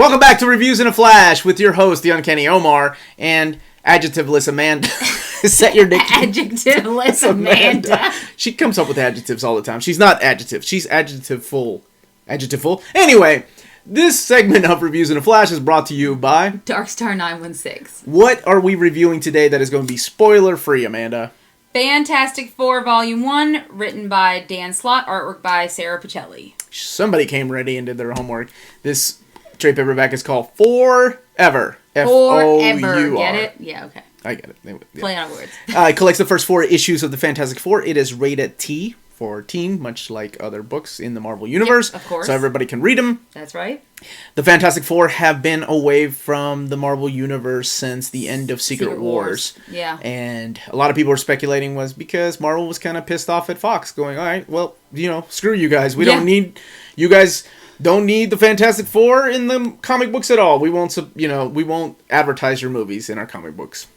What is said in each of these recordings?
Welcome back to Reviews in a Flash with your host, the Uncanny Omar, and adjectiveless Amanda. Set your nickname. Adjectiveless Amanda. She comes up with adjectives all the time. She's not adjective. She's adjective-full. Adjective-full. Anyway, this segment of Reviews in a Flash is brought to you by Darkstar 916. What are we reviewing today that is going to be spoiler-free, Amanda? Fantastic Four Volume 1, written by Dan Slott, artwork by Sarah Pichelli. Somebody came ready and did their homework. This trade paperback is called Fourever. Forever. Get it? Yeah, okay. I get it. Yeah. Play on words. It collects the first 4 issues of the Fantastic Four. It is rated T for teen, much like other books in the Marvel Universe. Yep, of course. So everybody can read them. That's right. The Fantastic Four have been away from the Marvel Universe since the end of Secret Wars. Yeah. And a lot of people were speculating was because Marvel was kind of pissed off at Fox, going, all right, well, screw you guys. We don't need... You guys don't need the Fantastic Four in the comic books at all. We won't advertise your movies in our comic books.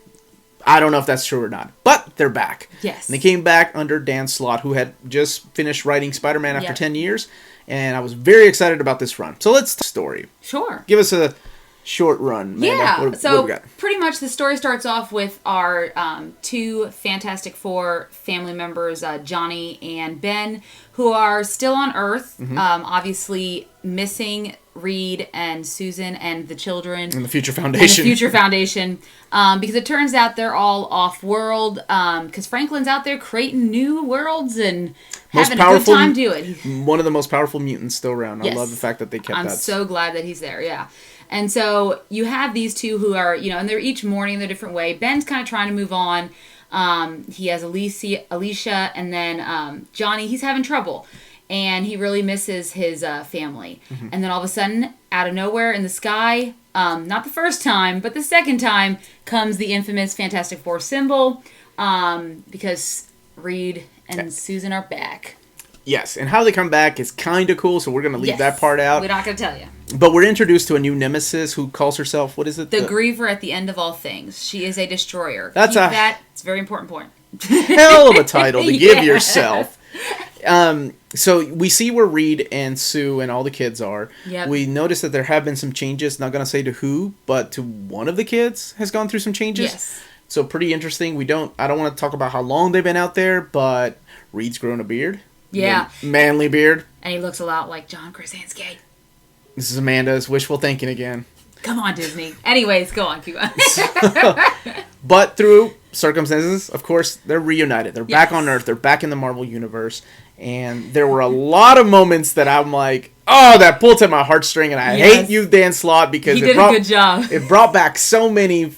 I don't know if that's true or not, but they're back. Yes. And they came back under Dan Slott, who had just finished writing Spider-Man after 10 years, and I was very excited about this run. So let's story. Sure. Give us a short run, Amanda. Yeah. What So we got? pretty much the story starts off with our 2 Fantastic Four family members, Johnny and Ben, who are still on Earth, obviously missing Reed and Susan and the children. And the Future Foundation. Because it turns out they're all off-world, because Franklin's out there creating new worlds and having a good time doing it. One of the most powerful mutants still around. Yes. I love the fact that they kept that. I'm so glad that he's there, yeah. And so you have these 2 who are, and they're each mourning in their different way. Ben's kind of trying to move on. He has Alicia, and then Johnny, he's having trouble. And he really misses his family. Mm-hmm. And then all of a sudden, out of nowhere in the sky, not the first time, but the second time, comes the infamous Fantastic Four symbol, because Reed and Susan are back. Yes, and how they come back is kind of cool, so we're going to leave that part out. We're not going to tell you. But we're introduced to a new nemesis who calls herself, what is it? The Griever at the end of all things. She is a destroyer. It's a very important point. Hell of a title to give yourself. So we see where Reed and Sue and all the kids are. Yep. We notice that there have been some changes, not going to say to who, but to one of the kids has gone through some changes. Yes. So pretty interesting. I don't want to talk about how long they've been out there, but Reed's grown a beard. Yeah. Manly beard. And he looks a lot like John Krasinski. This is Amanda's wishful thinking again. Come on, Disney. Anyways, go on, keep on. But through circumstances, of course, they're reunited. They're back on Earth. They're back in the Marvel Universe. And there were a lot of moments that I'm like, oh, that pulled at my heartstring. And I hate you, Dan Slott, because he did a good job. It brought back so many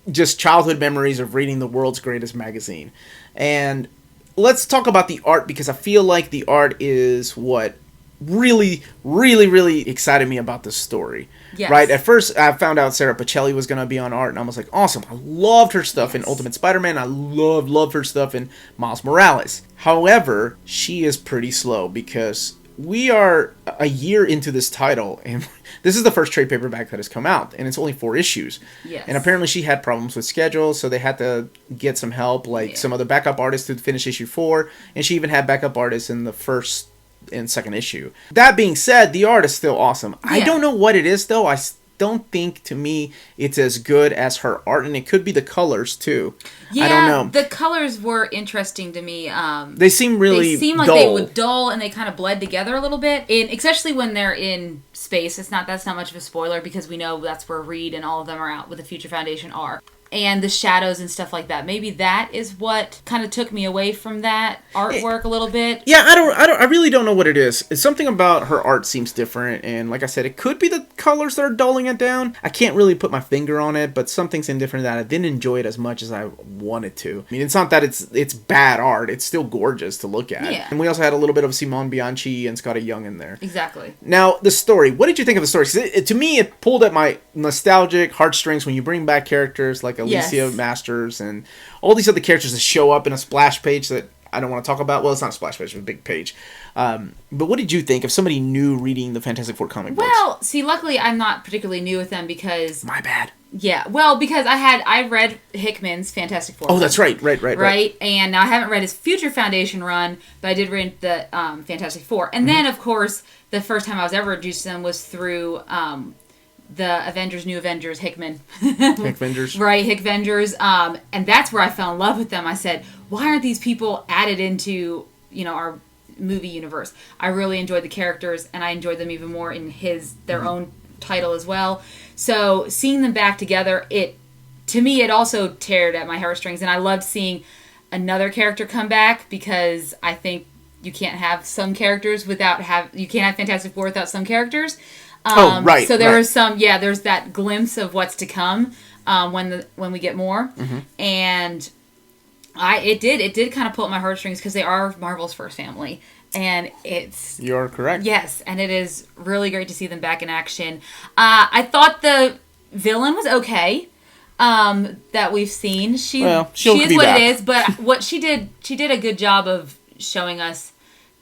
just childhood memories of reading the world's greatest magazine. And let's talk about the art, because I feel like the art is what really, really, really excited me about this story. Yes. Right? At first, I found out Sarah Pichelli was going to be on art, and I was like, awesome. I loved her stuff in Ultimate Spider-Man. I loved her stuff in Miles Morales. However, she is pretty slow, because we are a year into this title, and this is the first trade paperback that has come out, and it's only 4 issues. Yes. And apparently she had problems with schedule, so they had to get some help, like some other backup artists to finish issue 4, and she even had backup artists in the first and second issue. That being said, the art is still awesome. Yeah. I don't know what it is, though. I don't think, to me, it's as good as her art, and it could be the colors, too. Yeah, I don't know. The colors were interesting to me. They seem really They seem like dull. they were dull, and they kind of bled together a little bit, especially when they're in space. That's not much of a spoiler, because we know that's where Reed and all of them are out with the Future Foundation are. And the shadows and stuff like that. Maybe that is what kind of took me away from that artwork a little bit. Yeah, I really don't know what it is. It's something about her art seems different, and like I said, it could be the colors that are dulling it down. I can't really put my finger on it, but something's indifferent that I didn't enjoy it as much as I wanted to. I mean, it's not that it's bad art. It's still gorgeous to look at. Yeah. And we also had a little bit of Simone Bianchi and Scotty Young in there. Exactly. Now, the story. What did you think of the story? 'Cause to me, it pulled at my nostalgic heartstrings when you bring back characters like Alicia Masters and all these other characters that show up in a splash page that I don't want to talk about. Well, it's not a splash page, it's a big page. But what did you think of somebody new reading the Fantastic Four comic books? Well, see, luckily I'm not particularly new with them because... My bad. Yeah, well, because I read Hickman's Fantastic Four. Oh, that's right. Right. And now I haven't read his Future Foundation run, but I did read the Fantastic Four. And then, of course, the first time I was ever introduced to them was through the Avengers, New Avengers, Hickman. Hickvengers. Right, Hickvengers. And that's where I fell in love with them. I said, why aren't these people added into, our movie universe? I really enjoyed the characters, and I enjoyed them even more in their own title as well. So seeing them back together, to me, it also teared at my heartstrings, and I loved seeing another character come back, because I think you can't have some characters you can't have Fantastic Four without some characters. Right. So there was there's that glimpse of what's to come when we get more, and it did kind of pull at my heartstrings, because they are Marvel's first family, and You're correct. Yes, and it is really great to see them back in action. I thought the villain was okay. That we've seen. She is what back. it is, but what she did a good job of showing us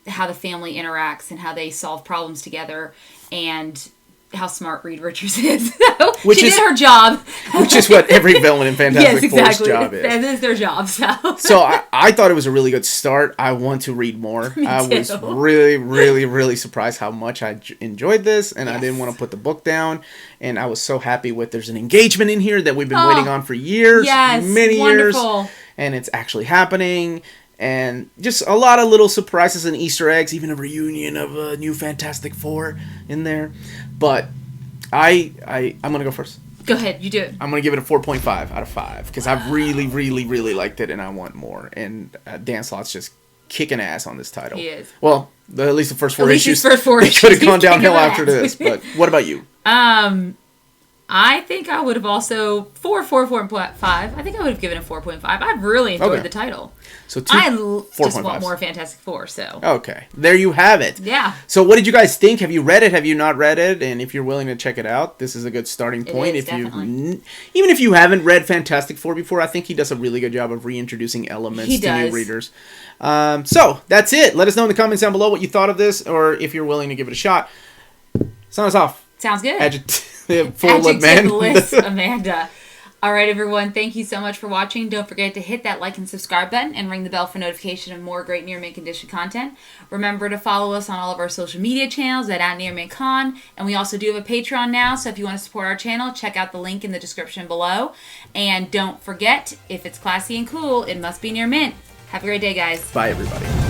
how the family interacts and how they solve problems together, and how smart Reed Richards is. She did her job. Which is what every villain in Fantastic Four's job is. That is their job. So I thought it was a really good start. I want to read more. Me I too. was really, really, really surprised how much I enjoyed this, and I didn't want to put the book down. And I was so happy there's an engagement in here that we've been waiting on for years, many wonderful. years, and it's actually happening. And just a lot of little surprises and Easter eggs, even a reunion of a new Fantastic Four in there. But I'm going to go first. Go ahead, you do it. I'm going to give it a 4.5 out of 5, because I really, really, really liked it, and I want more. And Dan Slott's just kicking ass on this title. He is. Well, at least the first four issues. They could have gone downhill after this. But what about you? I think I would have also 4.5. I think I would have given it 4.5. I really enjoyed the title. So I just want more Fantastic Four. So okay, there you have it. Yeah. So what did you guys think? Have you read it? Have you not read it? And if you're willing to check it out, this is a good starting point. Even if you haven't read Fantastic Four before, I think he does a really good job of reintroducing elements to new readers. So that's it. Let us know in the comments down below what you thought of this, or if you're willing to give it a shot. Sound us off. Sounds good. Adjectiveless Amanda. All right, everyone. Thank you so much for watching. Don't forget to hit that like and subscribe button, and ring the bell for notification of more great Near Mint Condition content. Remember to follow us on all of our social media channels at @NearMintCon, and we also do have a Patreon now. So if you want to support our channel, check out the link in the description below. And don't forget, if it's classy and cool, it must be Near Mint. Have a great day, guys. Bye, everybody.